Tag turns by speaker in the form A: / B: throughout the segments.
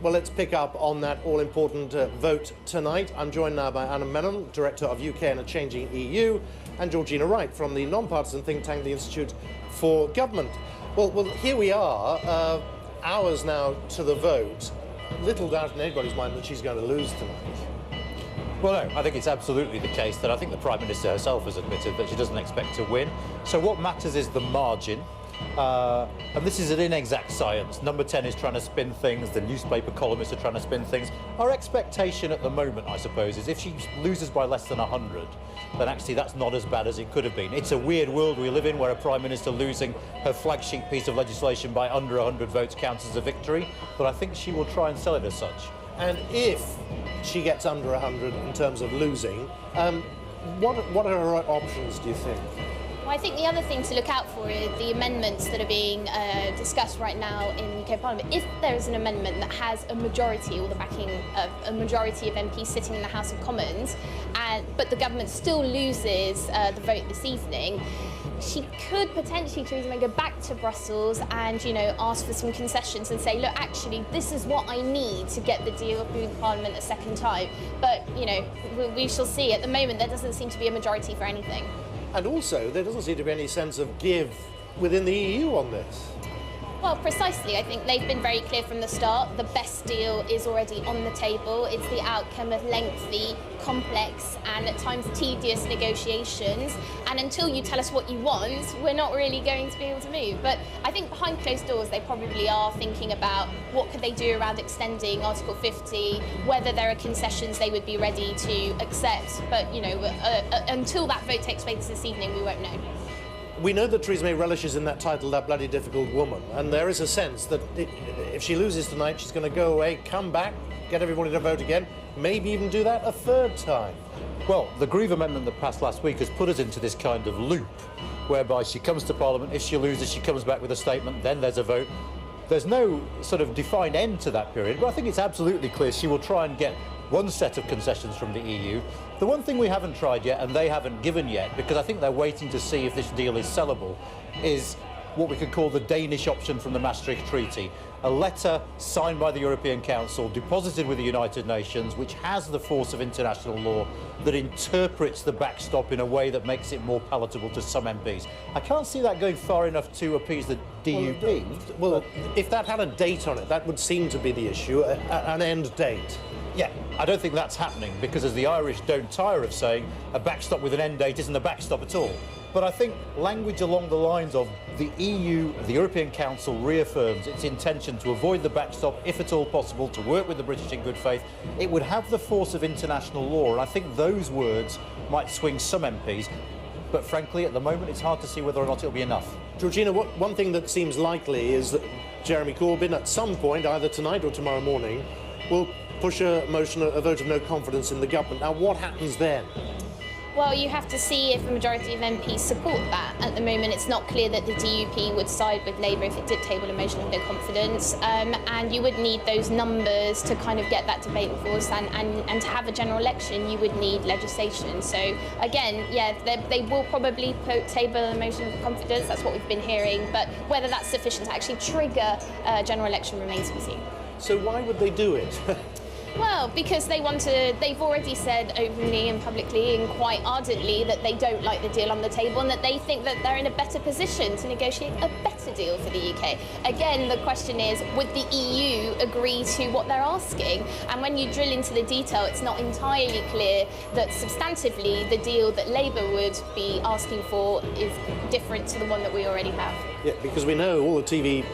A: Well, let's pick up on that all-important vote tonight. I'm joined now by Anna Menon, Director of UK and a Changing EU, and Georgina Wright from the non-partisan think tank, the Institute for Government. Well, here we are, hours now to the vote. Little doubt in anybody's mind that she's going to lose tonight.
B: Well, no, I think it's absolutely the case that I think the Prime Minister herself has admitted that she doesn't expect to win. So what matters is the margin. And this is an inexact science. Number 10 is trying to spin things, the newspaper columnists are trying to spin things. Our expectation at the moment, I suppose, is if she loses by less than 100, then actually that's not as bad as it could have been. It's a weird world we live in where a Prime Minister losing her flagship piece of legislation by under 100 votes counts as a victory, but I think she will try and sell it as such.
A: And if she gets under 100 in terms of losing, what are her options, do you think?
C: Well, I think the other thing to look out for is the amendments that are being discussed right now in UK Parliament. If there is an amendment that has a majority, or the backing of a majority of MPs sitting in the House of Commons, but the government still loses the vote this evening, she could potentially, Theresa May, go back to Brussels and, ask for some concessions and say, look, actually, this is what I need to get the deal through Parliament a second time. But, we shall see. At the moment, there doesn't seem to be a majority for anything.
A: And also, there doesn't seem to be any sense of give within the EU on this.
C: Well, precisely. I think they've been very clear from the start. The best deal is already on the table. It's the outcome of lengthy, complex and at times tedious negotiations. And until you tell us what you want, we're not really going to be able to move. But I think behind closed doors, they probably are thinking about what could they do around extending Article 50, whether there are concessions they would be ready to accept. But, until that vote takes place this evening, we won't know.
A: We know that Theresa May relishes in that title, that bloody difficult woman, and there is a sense that if she loses tonight, she's going to go away, come back, get everybody to vote again, maybe even do that a third time.
B: Well, the Grieve Amendment that passed last week has put us into this kind of loop, whereby she comes to Parliament, if she loses, she comes back with a statement, then there's a vote. There's no sort of defined end to that period, but I think it's absolutely clear she will try and get one set of concessions from the EU. The one thing we haven't tried yet, and they haven't given yet, because I think they're waiting to see if this deal is sellable, is what we could call the Danish option from the Maastricht Treaty. A letter signed by the European Council, deposited with the United Nations, which has the force of international law, that interprets the backstop in a way that makes it more palatable to some MPs. I can't see that going far enough to appease the DUP.
A: Well, if that had a date on it, that would seem to be the issue, an end date.
B: Yeah, I don't think that's happening, because as the Irish don't tire of saying, a backstop with an end date isn't a backstop at all. But I think language along the lines of the EU, the European Council reaffirms its intention to avoid the backstop, if at all possible, to work with the British in good faith. It would have the force of international law, and I think those words might swing some MPs. But frankly, at the moment, it's hard to see whether or not it'll be enough.
A: Georgina, one thing that seems likely is that Jeremy Corbyn, at some point, either tonight or tomorrow morning, will push a vote of no confidence in the government. Now, what happens then?
C: Well, you have to see if a majority of MPs support that. At the moment, it's not clear that the DUP would side with Labour if it did table a motion of no confidence, and you would need those numbers to kind of get that debate force, and to have a general election, you would need legislation. So, again, yeah, they will probably table a motion of confidence, that's what we've been hearing, but whether that's sufficient to actually trigger a general election remains to be seen.
A: So why would they do it?
C: Well, because they've already said openly and publicly and quite ardently that they don't like the deal on the table and that they think that they're in a better position to negotiate a better deal for the UK. Again, the question is, would the EU agree to what they're asking? And when you drill into the detail, it's not entirely clear that substantively the deal that Labour would be asking for is different to the one that we already have.
A: Yeah, because we know all the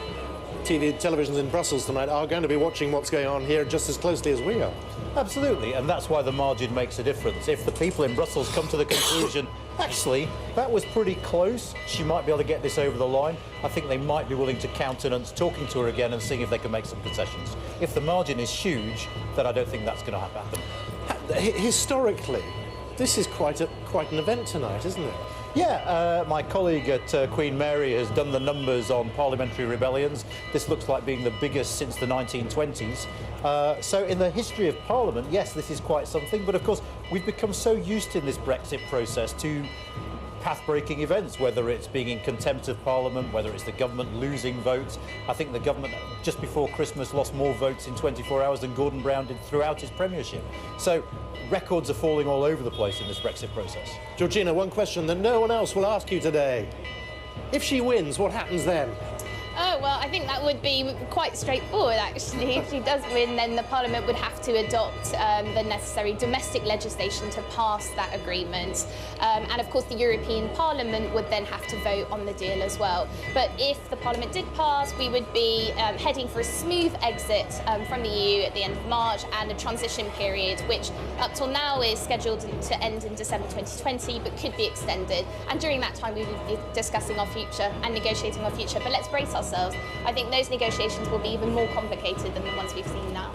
A: televisions in Brussels tonight are going to be watching what's going on here just as closely as we are.
B: Absolutely, and that's why the margin makes a difference. If the people in Brussels come to the conclusion, actually, that was pretty close, she might be able to get this over the line, I think they might be willing to countenance talking to her again and seeing if they can make some concessions. If the margin is huge, then I don't think that's going to happen.
A: Historically, this is quite an event tonight, isn't it?
B: Yeah, my colleague at Queen Mary has done the numbers on parliamentary rebellions. This looks like being the biggest since the 1920s. So in the history of Parliament, yes, this is quite something. But of course, we've become so used in this Brexit process to path-breaking events, whether it's being in contempt of Parliament, whether it's the government losing votes. I think the government, just before Christmas, lost more votes in 24 hours than Gordon Brown did throughout his premiership. So records are falling all over the place in this Brexit process.
A: Georgina, one question that no one else will ask you today. If she wins, what happens then?
C: Oh, well, I think that would be quite straightforward, actually. If she does win, then the Parliament would have to adopt the necessary domestic legislation to pass that agreement. And, of course, the European Parliament would then have to vote on the deal as well. But if the Parliament did pass, we would be heading for a smooth exit from the EU at the end of March and a transition period, which up till now is scheduled to end in December 2020, but could be extended. And during that time, we would be discussing our future and negotiating our future. But let's brace ourselves. I think those negotiations will be even more complicated than the ones we've seen now.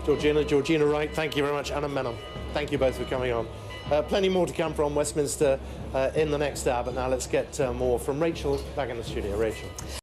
A: Georgina Wright, thank you very much. Anna Menon, thank you both for coming on. Plenty more to come from Westminster in the next hour, but now let's get more from Rachel back in the studio. Rachel.